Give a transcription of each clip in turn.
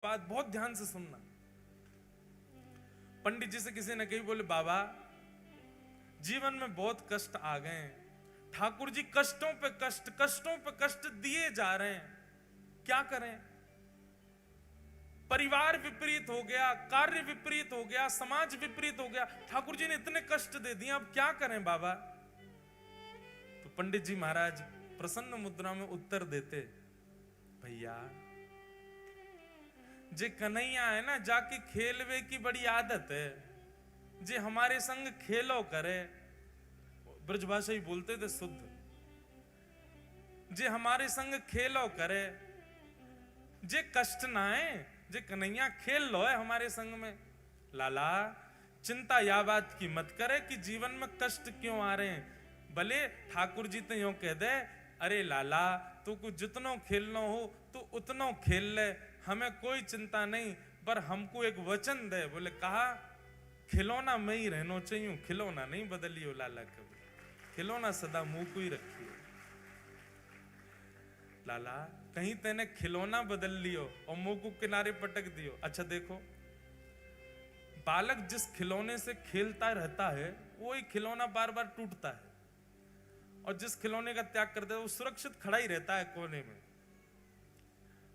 बात बहुत ध्यान से सुनना। पंडित जी से किसी ने कही, बोले बाबा जीवन में बहुत कष्ट आ गए हैं, ठाकुर जी कष्टों पे कष्ट दिए जा रहे हैं, क्या करें? परिवार विपरीत हो गया, कार्य विपरीत हो गया, समाज विपरीत हो गया, ठाकुर जी ने इतने कष्ट दे दिए, अब क्या करें बाबा? तो पंडित जी महाराज प्रसन्न मुद्रा में उत्तर देते, भैया जे कन्हैया है ना, जाके खेलवे की बड़ी आदत है, जे हमारे संग खेलो करे, ब्रजभाषा ही बोलते थे शुद्ध, जे हमारे संग खेलो करे, जे कष्ट ना है, जे कन्हैया खेल लो है हमारे संग में। लाला चिंता या बात की मत करे कि जीवन में कष्ट क्यों आ रहे हैं, भले ठाकुर जी तो यूं कह दे, अरे लाला तू कुछ जितनो खेलना हो तो उतनो खेल ले, हमें कोई चिंता नहीं, पर हमको एक वचन दे। बोले कहा, खिलौना में ही रहना चाहिए, खिलौना नहीं बदलियो लाला कभी, खिलौना सदा मुंह को ही रखियो। लाला कहीं तेने खिलौना बदल लियो और मुंह को किनारे पटक दियो। अच्छा देखो, बालक जिस खिलौने से खेलता रहता है वो ही खिलौना बार बार टूटता है, और जिस खिलौने का त्याग करता है वो सुरक्षित खड़ा ही रहता है कोने में।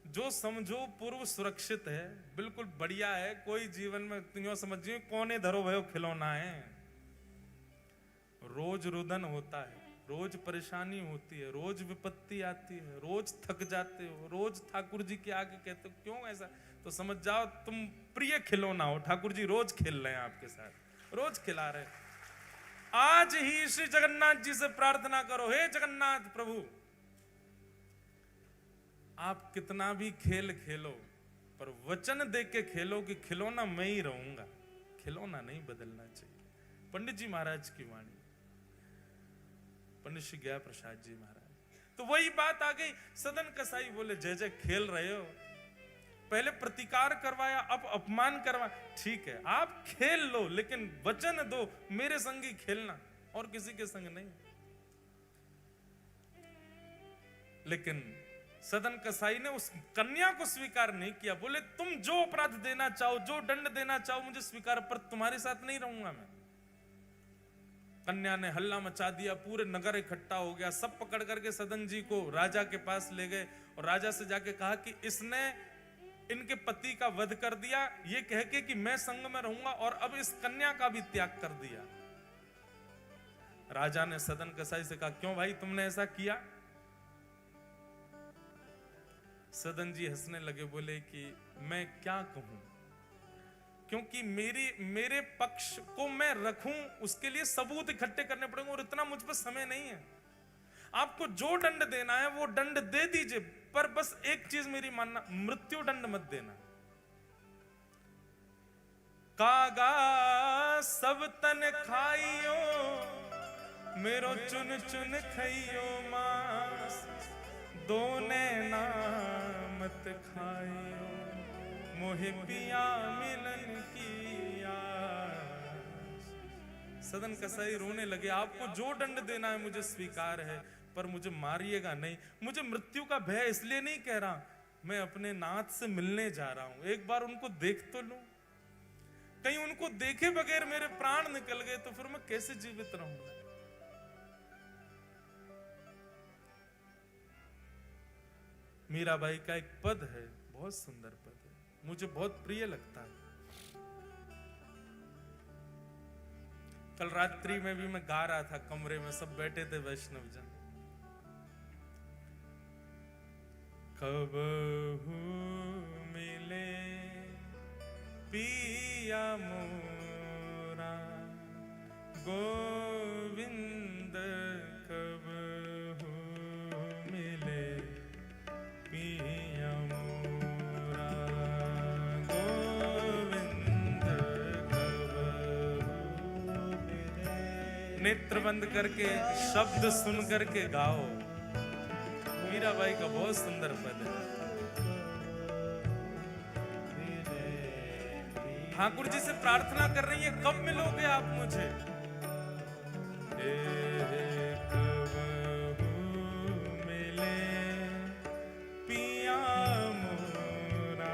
जो समझो पूर्व सुरक्षित है, बिल्कुल बढ़िया है, कोई जीवन में तुम समझिए कोने धरो भयो खिलौना है। रोज रुदन होता है, रोज परेशानी होती है, रोज विपत्ति आती है, रोज थक जाते हो, रोज ठाकुर जी के आगे कहते हो क्यों ऐसा, तो समझ जाओ तुम प्रिय खिलौना हो, ठाकुर जी रोज खेल रहे हैं आपके साथ, रोज खिला रहे हैं। आज ही श्री जगन्नाथ जी से प्रार्थना करो, हे जगन्नाथ प्रभु आप कितना भी खेल खेलो पर वचन दे के खेलो कि खिलौना मैं ही रहूंगा, खिलौना नहीं बदलना चाहिए। पंडित जी महाराज की वाणी, पंडित श्री गया प्रसाद जी महाराज। तो वही बात आ गई, सदन कसाई बोले जय जय खेल रहे हो, पहले प्रतिकार करवाया अब अपमान करवा, ठीक है आप खेल लो लेकिन वचन दो मेरे संग ही खेलना और किसी के संग नहीं। लेकिन सदन कसाई ने उस कन्या को स्वीकार नहीं किया, बोले तुम जो अपराध देना चाहो, जो दंड देना चाहो मुझे स्वीकार, पर तुम्हारे साथ नहीं रहूंगा मैं। कन्या ने हल्ला मचा दिया, पूरे नगर इकट्ठा हो गया, सब पकड़ करके सदन जी को राजा के पास ले गए और राजा से जाके कहा कि इसने इनके पति का वध कर दिया, ये कह के कि मैं संग में रहूंगा, और अब इस कन्या का भी त्याग कर दिया। राजा ने सदन कसाई से कहा क्यों भाई तुमने ऐसा किया? सदन जी हंसने लगे, बोले कि मैं क्या कहूं, क्योंकि मेरे पक्ष को मैं रखूं उसके लिए सबूत इकट्ठे करने पड़ेंगे और इतना मुझ पर समय नहीं है। आपको जो दंड देना है वो दंड दे दीजिए, पर बस एक चीज मेरी मानना, मृत्यु दंड मत देना। कागा सब तन खाइयो मेरो चुन चुन खाइयो मांस, दोने नामत खाइयो मोहे पिया मिलन की आस। सदन कसाई रोने लगे, आपको जो दंड देना है मुझे स्वीकार है, पर मुझे मारिएगा नहीं। मुझे मृत्यु का भय इसलिए नहीं कह रहा, मैं अपने नाथ से मिलने जा रहा हूं, एक बार उनको देख तो लूं, कहीं उनको देखे बगैर मेरे प्राण निकल गए तो फिर मैं कैसे जीवित रहूंगा। मीराबाई का एक पद है, बहुत सुंदर पद है, मुझे बहुत प्रिय लगता है। कल रात्रि में भी मैं गा रहा था, कमरे में सब बैठे थे वैष्णव जन। कबहू मिले पिया मोरा गोविंद, कबहू मिले पिया मोरा गोविंद, कबहू मिले। नेत्र बंद करके शब्द सुन करके गाओ। मीराबाई का बहुत सुंदर पद है। ठाकुर जी से प्रार्थना कर रही है, कब मिलोगे आप मुझे? कबहू मिले पिया मोरा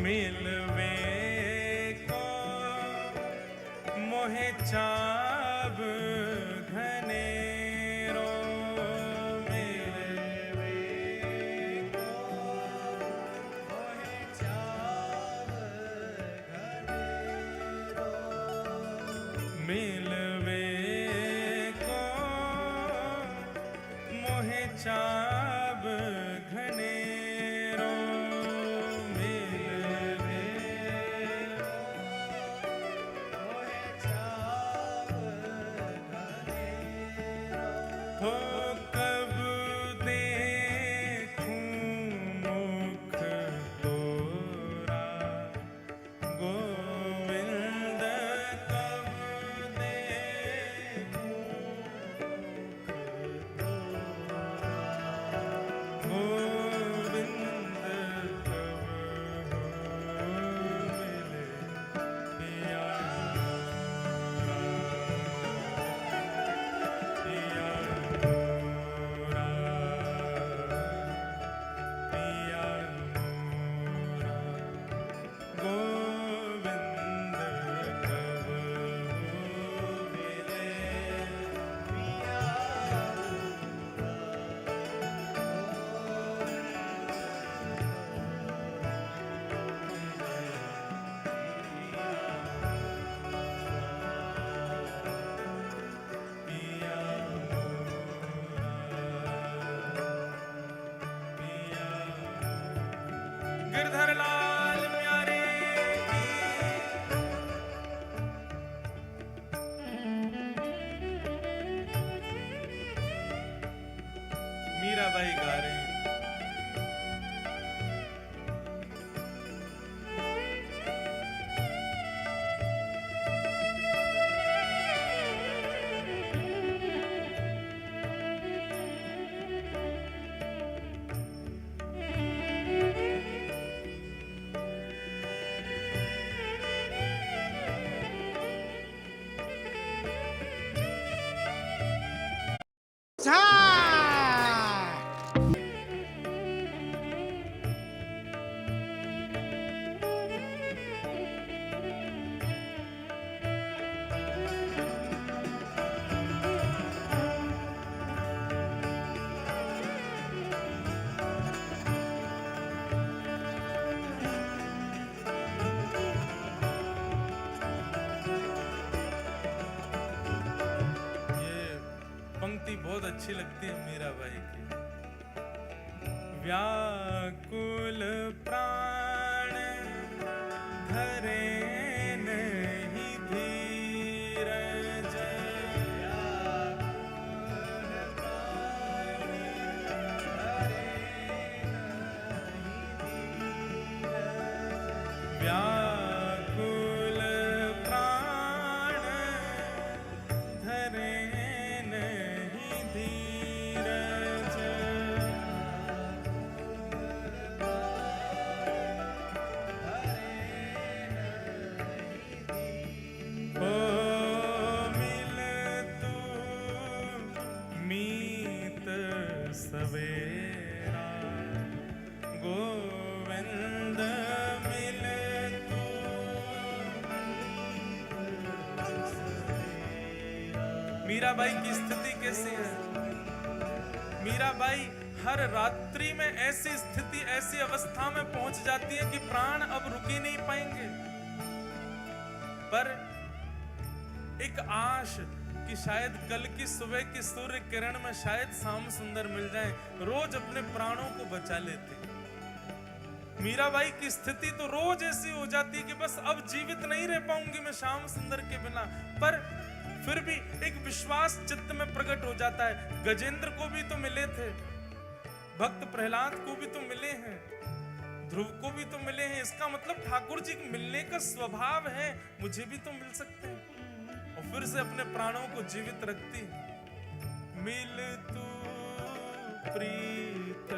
मिलवे को मोहे चाव घनेरो, मिलवे को मोहे चाव घनेरो, मिलवे को मोहे चाव घनेरो, मिलवे मोहे चाव घनेरो, हो कब देखूं मुख तोरा गोविंद, कब देखूं मुख तोरा गोविंद, कब मिले पिया पिया मोरा, पिया मोरा गोविंद, कब मिले पिया पिया पिया गिरधर लाल प्यारे की मीराबाई गा रहे हैं। पंक्ति बहुत अच्छी लगती है मीराबाई की। व्याकुल प्राण धरे नहीं धीरज, व्याकुल प्राण धरे नहीं धीरज, व्याकुल प्राण धरे नहीं धीरज, ओ मिल तू मीत सवेरा गोविंद, मिल तू मीराबाई की स्थिति कैसी है? मीराबाई हर रात्रि में ऐसी स्थिति, ऐसी अवस्था में पहुंच जाती है कि प्राण अब रुक ही नहीं पाएंगे, पर एक आश कि शायद कल की सुबह की सूर्य किरण में शायद श्याम सुंदर मिल जाए, रोज अपने प्राणों को बचा लेते। मीराबाई की स्थिति तो रोज ऐसी हो जाती कि बस अब जीवित नहीं रह पाऊंगी मैं श्याम सुंदर के बिना, पर फिर भी एक विश्वास चित्त में प्रकट हो जाता है। गजेंद्र को भी तो मिले थे, भक्त प्रहलाद को भी तो मिले हैं, ध्रुव को भी तो मिले हैं, इसका मतलब ठाकुर जी मिलने का स्वभाव है, मुझे भी तो मिल सकते हैं। और फिर से अपने प्राणों को जीवित रखती। मिल तू प्रीत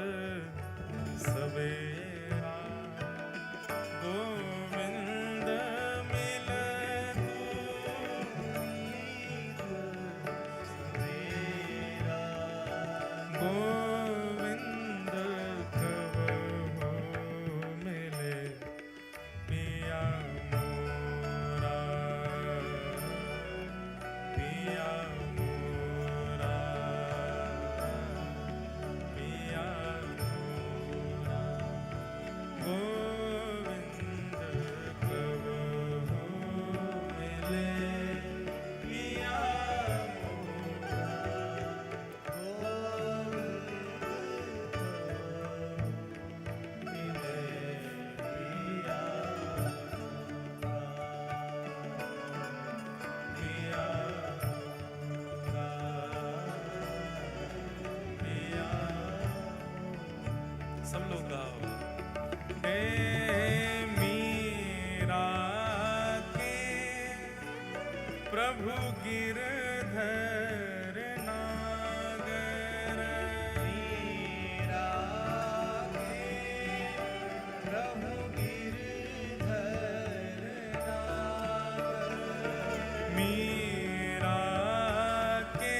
सवेरा गोविंद, मिल तू गोविंद, कब हो मिले सब लोग गाओ। हे मीरा के प्रभु गिरधर नागर, मीरा के प्रभु गिरधर नागर, मीरा के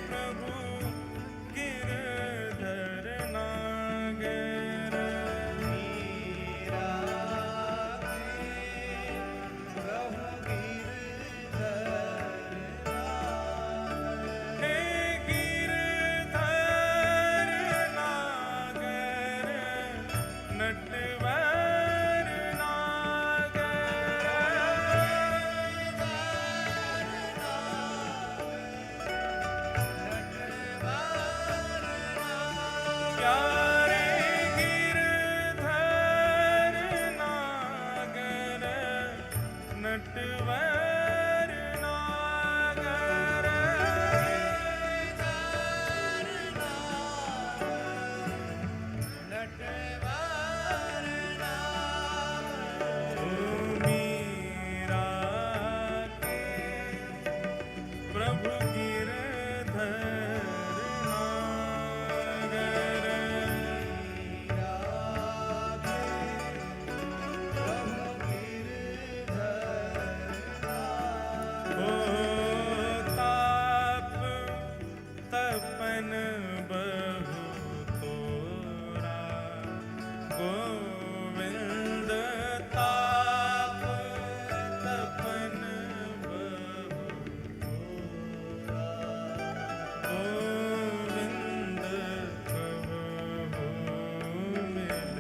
प्रभु गिरधर नागर, मीरा के प्रभु गिरधर नागर, हे गिरधर नागर नटवर प्यारे गिरधर नागर नटवर नागर, नटवर नागर, ओ मीरा के प्रभु गिरधर नागर, मीरा के प्रभु गिरधर नागर, ओ ताप तपन बहु तोरा गोविंद, ताप तपन बहु तोरा गोविंद, कबहु मिल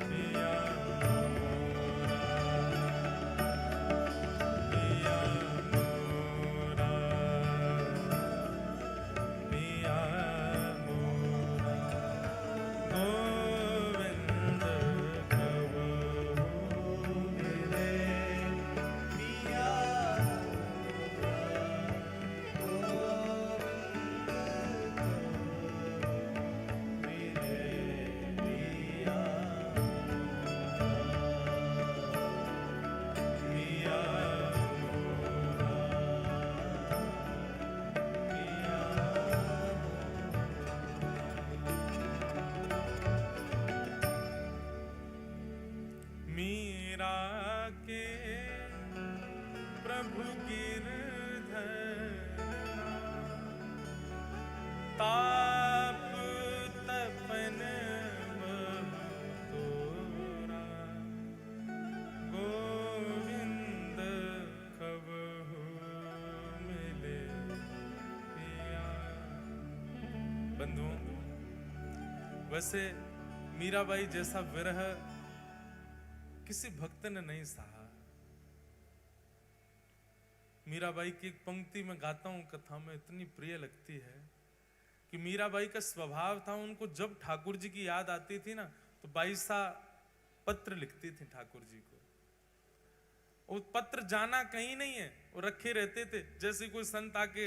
पिया मोरा, पिया मोरा, पिया मोरा, गोविंद कबहु मिले पिया पिया मीरा के प्रभु गिरधर ताप तपन बहु तोरा गोविंद कबहु मिले पिया। बंधुओं, वैसे मीराबाई जैसा विरह किसी भक्त ने नहीं सहा। मीराबाई की एक पंक्ति में गाता हूं, कथा में इतनी प्रिय लगती है कि मीराबाई का स्वभाव था, उनको जब ठाकुर जी की याद आती थी ना तो 22 पत्र लिखती थी ठाकुर जी को। वो पत्र जाना कहीं नहीं है, वो रखे रहते थे। जैसे कोई संत आके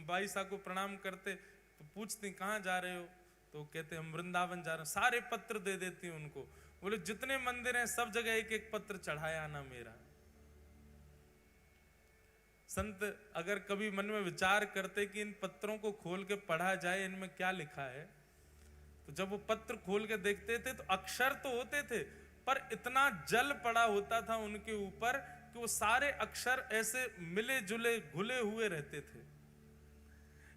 22 को प्रणाम करते तो पूछते कहाँ जा रहे हो, तो कहते हम वृंदावन जा रहे हैं। सारे पत्र दे देती उनको, बोले जितने मंदिर हैं सब जगह एक एक पत्र चढ़ाया ना मेरा। संत अगर कभी मन में विचार करते कि इन पत्रों को खोल के पढ़ा जाए, इनमें क्या लिखा है, तो जब वो पत्र खोल के देखते थे तो अक्षर तो होते थे पर इतना जल पड़ा होता था उनके ऊपर कि वो सारे अक्षर ऐसे मिले जुले घुले हुए रहते थे।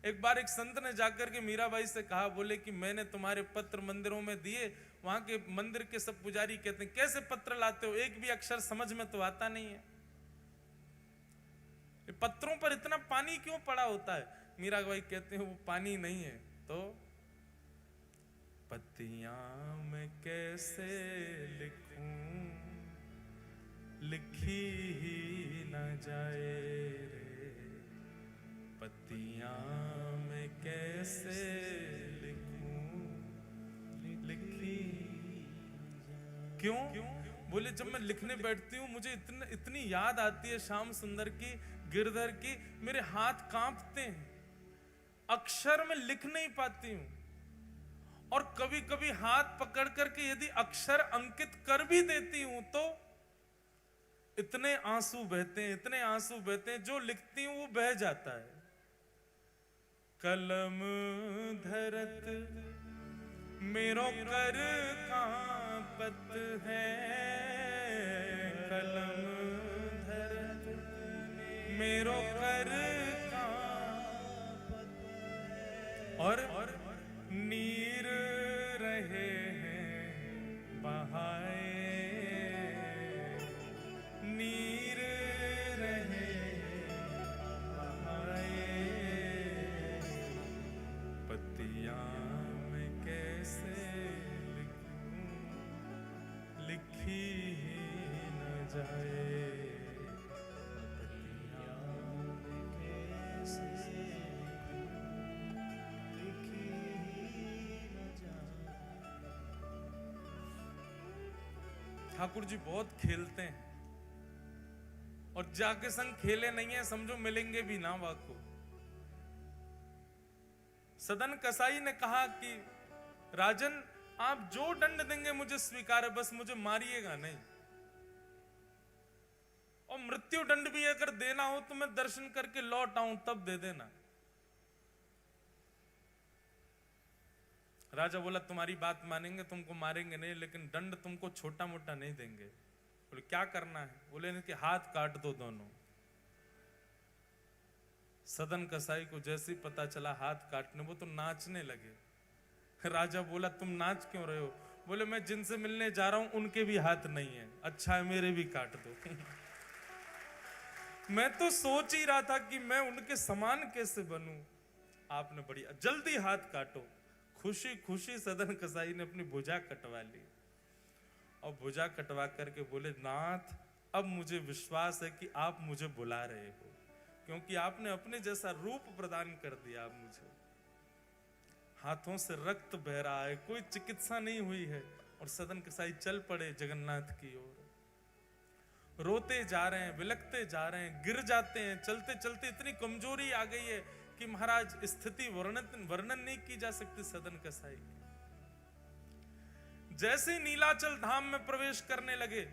एक बार एक संत ने जाकर के मीराबाई से कहा, बोले कि मैंने तुम्हारे पत्र मंदिरों में दिए, वहां के मंदिर के सब पुजारी कहते हैं कैसे पत्र लाते हो, एक भी अक्षर समझ में तो आता नहीं है, पत्रों पर इतना पानी क्यों पड़ा होता है। मीराबाई कहते हैं वो पानी नहीं है तो पत्तियां मैं कैसे लिखूं, लिखी ही न जाए रे, पत्तियां मैं कैसे लिखूं, लिखी क्यों। बोले जब मैं लिखने बैठती हूँ मुझे इतनी याद आती है श्याम सुंदर की, गिरधर की, मेरे हाथ कांपते हैं, अक्षर में लिख नहीं पाती हूं। और कभी कभी हाथ पकड़ करके यदि अक्षर अंकित कर भी देती हूं तो इतने आंसू बहते हैं, इतने आंसू बहते हैं, जो लिखती हूं वो बह जाता है। कलम धरत मेरो कर कांपत है, कलम धरत मेरो कर कांपत है, और नीर रहे हैं बहाए, नीर रहे बहाए, पतिया में कैसे लिखूं, लिखी न जाए, पतिया में कैसे लिखी न जाए। ठाकुर जी बहुत खेलते हैं, और जाके संग खेले नहीं है समझो मिलेंगे भी ना वाको। सदन कसाई ने कहा कि राजन आप जो दंड देंगे मुझे स्वीकार है, बस मुझे मारिएगा नहीं, और मृत्यु दंड भी अगर देना हो तो मैं दर्शन करके लौट आऊं तब दे देना। राजा बोला तुम्हारी बात मानेंगे, तुमको मारेंगे नहीं, लेकिन दंड तुमको छोटा मोटा नहीं देंगे। बोले क्या करना है? बोले इनके हाथ काट दो दोनों। सदन कसाई को जैसे ही पता चला हाथ काटने, वो तो नाचने लगे। राजा बोला तुम नाच क्यों रहे हो? बोले मैं जिनसे मिलने जा रहा हूं उनके भी हाथ नहीं है। अच्छा है मेरे भी काट दो। मैं तो सोच ही रहा था कि मैं उनके समान कैसे बनूं। आपने बढ़िया जल्दी हाथ काटो। खुशी खुशी सदन कसाई ने अपनी भुजा कटवा ली, और भुजा कटवा करके बोले नाथ अब मुझे विश्वास है कि आप मुझे बुला रहे हो, क्योंकि आपने अपने जैसा रूप प्रदान कर दिया मुझे। हाथों से रक्त बह रहा है, कोई चिकित्सा नहीं हुई है, और सदन कसाई चल पड़े जगन्नाथ की ओर। रोते जा रहे हैं, विलखते जा रहे हैं, गिर जाते हैं, चलते चलते इतनी कमजोरी आ गई है कि महाराज स्थिति वर्णन नहीं की जा सकती सदन कसाई की। जैसे ही नीलाचल धाम में प्रवेश करने लगे,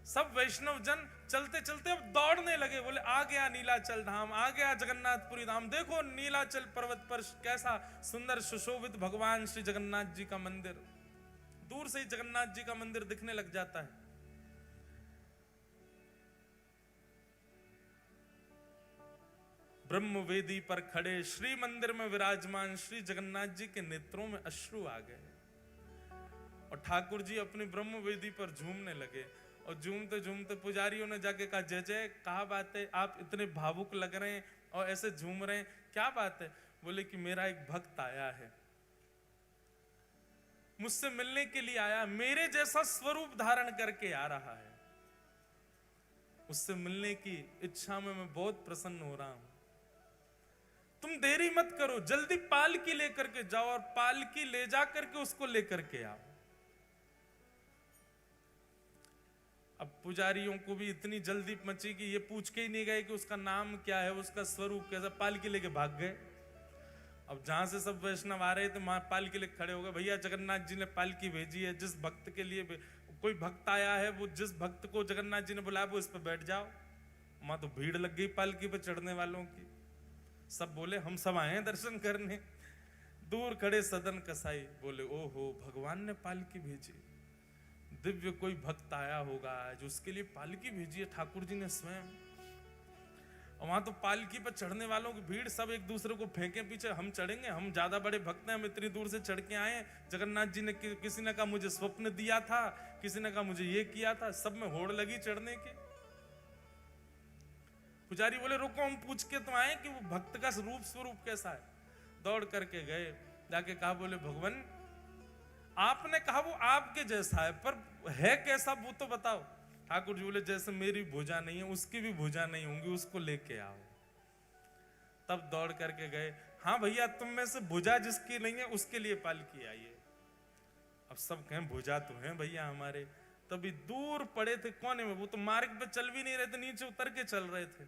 सब वैष्णव जन चलते चलते अब दौड़ने लगे। बोले आ गया नीलाचल धाम, आ गया जगन्नाथपुरी धाम। देखो नीलाचल पर्वत पर कैसा सुंदर सुशोभित भगवान श्री जगन्नाथ जी का मंदिर। दूर से ही जगन्नाथ जी का मंदिर दिखने लग जाता है। ब्रह्म वेदी पर खड़े श्री मंदिर में विराजमान श्री जगन्नाथ जी के नेत्रों में अश्रु आ गए, और ठाकुर जी अपनी ब्रह्म वेदी पर झूमने लगे। और झूमते झूमते पुजारियों ने जाके कहा जय जय, कहा बात है, आप इतने भावुक लग रहे हैं और ऐसे झूम रहे हैं, क्या बात है? बोले कि मेरा एक भक्त आया है, मुझसे मिलने के लिए आया, मेरे जैसा स्वरूप धारण करके आ रहा है, उससे मिलने की इच्छा में मैं बहुत प्रसन्न हो रहा हूं। तुम देरी मत करो, जल्दी पालकी लेकर के जाओ और पालकी ले जा करके उसको लेकर के आओ। अब पुजारियों को भी इतनी जल्दी मची कि ये पूछ के ही नहीं गए कि उसका नाम क्या है, उसका स्वरूप कैसा, पालकी लेके भाग गए। अब जहां से सब वैष्णव आ रहे थे वहां पालकी लेके खड़े हो गए। भैया जगन्नाथ जी ने पालकी भेजी है, जिस भक्त के लिए कोई भक्त आया है, वो जिस भक्त को जगन्नाथ जी ने बुलाया वो इस पर बैठ जाओ। वहां तो भीड़ लग गई पालकी पे चढ़ने वालों की। सब बोले हम सब आए हैं दर्शन करने। दूर खड़े सदन कसाई बोले ओहो भगवान ने पालकी भेजी, दिव्य कोई भक्त आया होगा जो उसके लिए पालकी भेजी है ठाकुर जी ने स्वयं। और वहां तो पालकी पर चढ़ने वालों की भीड़, सब एक दूसरे को फेंके पीछे, हम चढ़ेंगे, हम ज्यादा बड़े भक्त हैं, हम इतनी दूर से चढ़ के आए। जगन्नाथ जी ने किसी ने कहा मुझे स्वप्न दिया था, किसी ने कहा मुझे ये किया था, सब में होड़ लगी चढ़ने की। पुजारी बोले रुको हम पूछ के तो आए कि वो भक्त का रूप स्वरूप कैसा है। दौड़ करके गए, जाके कहा बोले भगवान आपने कहा वो आपके जैसा है, पर है कैसा वो तो बताओ। ठाकुर जी बोले जैसे मेरी भुजा नहीं है उसकी भी भुजा नहीं होंगी, उसको लेके आओ। तब दौड़ करके गए, हाँ भैया तुम में से भुजा जिसकी नहीं है उसके लिए पालकी आई है। अब सब कहें भुजा तो है भैया हमारे। तभी दूर पड़े थे कोने में, वो तो मार्ग पे चल भी नहीं रहे थे, नीचे उतर के चल रहे थे।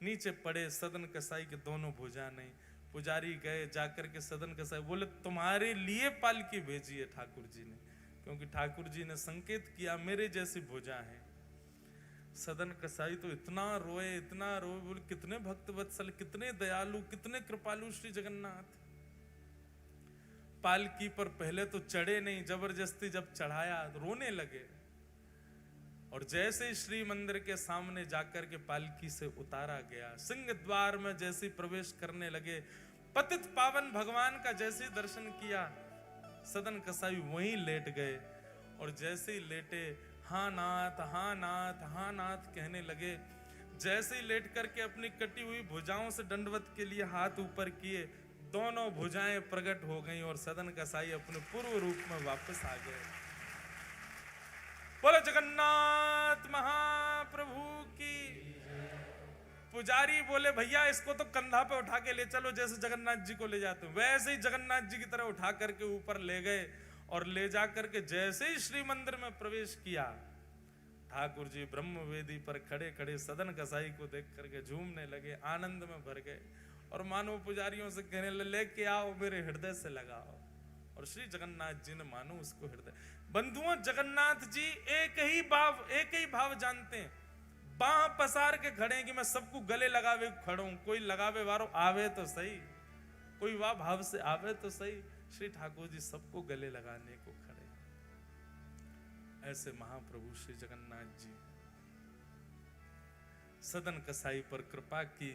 नीचे पड़े सदन कसाई के दोनों भुजा नहीं। पुजारी गए, जाकर के सदन कसाई बोले तुम्हारे लिए पालकी भेजी है ठाकुर जी ने, क्योंकि ठाकुर जी ने संकेत किया मेरे जैसी भुजा है। सदन कसाई तो इतना रोए, बोले कितने भक्त वत्सल, कितने दयालु, कितने कृपालु श्री जगन्नाथ। पालकी पर पहले तो चढ़े नहीं, जबरदस्ती जब चढ़ाया रोने लगे। और जैसे श्री मंदिर के सामने जाकर के पालकी से उतारा गया, सिंह द्वार में जैसे प्रवेश करने लगे, पतित पावन भगवान का जैसे दर्शन किया, सदन कसाई वहीं लेट गए। और जैसे ही लेटे हाँ नाथ हाँ नाथ हाँ नाथ कहने लगे। जैसे ही लेट करके अपनी कटी हुई भुजाओं से दंडवत के लिए हाथ ऊपर किए, दोनों भुजाएं प्रकट हो गईं और सदन कसाई अपने पूर्व रूप में वापस आ गए। बोलो जगन्नाथ महाप्रभु की। पुजारी बोले भैया इसको तो कंधा पे उठा के ले चलो, जैसे जगन्नाथ जी को ले जाते हो वैसे ही जगन्नाथ जी की तरह उठा करके ऊपर ले गए। और ले जाकर के जैसे ही श्री मंदिर में प्रवेश किया, ठाकुर जी ब्रह्म वेदी पर खड़े खड़े सदन कसाई को देख करके झूमने लगे, आनंद में भर गए। और मानो पुजारियों से कहने लगे लेके आओ मेरे हृदय से लगाओ। और श्री जगन्नाथ जी ने मानो उसको हृदय। बंधुओं, जगन्नाथ जी एक ही भाव जानते हैं। बाह पसार के खड़े कि मैं सबको गले लगावे खड़ो, कोई लगावे वारो आवे तो सही, कोई वाह भाव से आवे तो सही। श्री ठाकुर जी सबको गले लगाने को खड़े। ऐसे महाप्रभु श्री जगन्नाथ जी सदन कसाई पर कृपा की।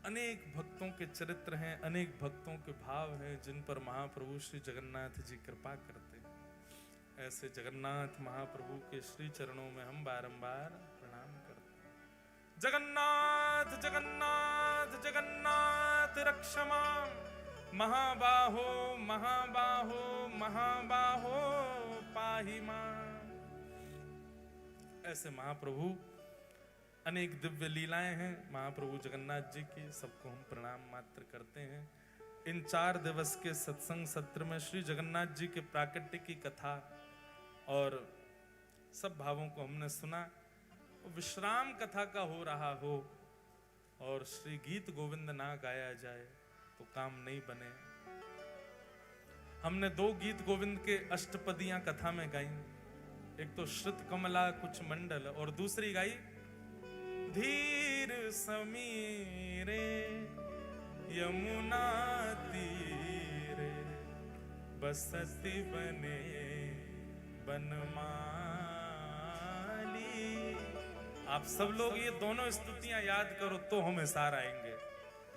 अनेक भक्तों के चरित्र हैं, अनेक भक्तों के भाव हैं जिन पर महाप्रभु श्री जगन्नाथ जी कृपा करते हैं। ऐसे जगन्नाथ महाप्रभु के श्री चरणों में हम बारंबार प्रणाम करते हैं। जगन्नाथ जगन्नाथ जगन्नाथ रक्षमा महाबाहो महाबाहो महाबाहो पाहि मां। ऐसे महाप्रभु अनेक दिव्य लीलाएं हैं महाप्रभु जगन्नाथ जी की, सबको हम प्रणाम मात्र करते हैं। इन 4 दिवस के सत्संग सत्र में श्री जगन्नाथ जी के प्राकट्य की कथा और सब भावों को हमने सुना। विश्राम कथा का हो रहा हो और श्री गीत गोविंद ना गाया जाए तो काम नहीं बने। हमने 2 गीत गोविंद के अष्टपदियां कथा में गाई। एक तो श्रुत कमला कुछ मंडल और दूसरी गाई धीर समीरे यमुना तीरे बसती बने बनमाली। आप सब लोग ये दोनों स्तुतियां याद करो तो हम हिसार आएंगे।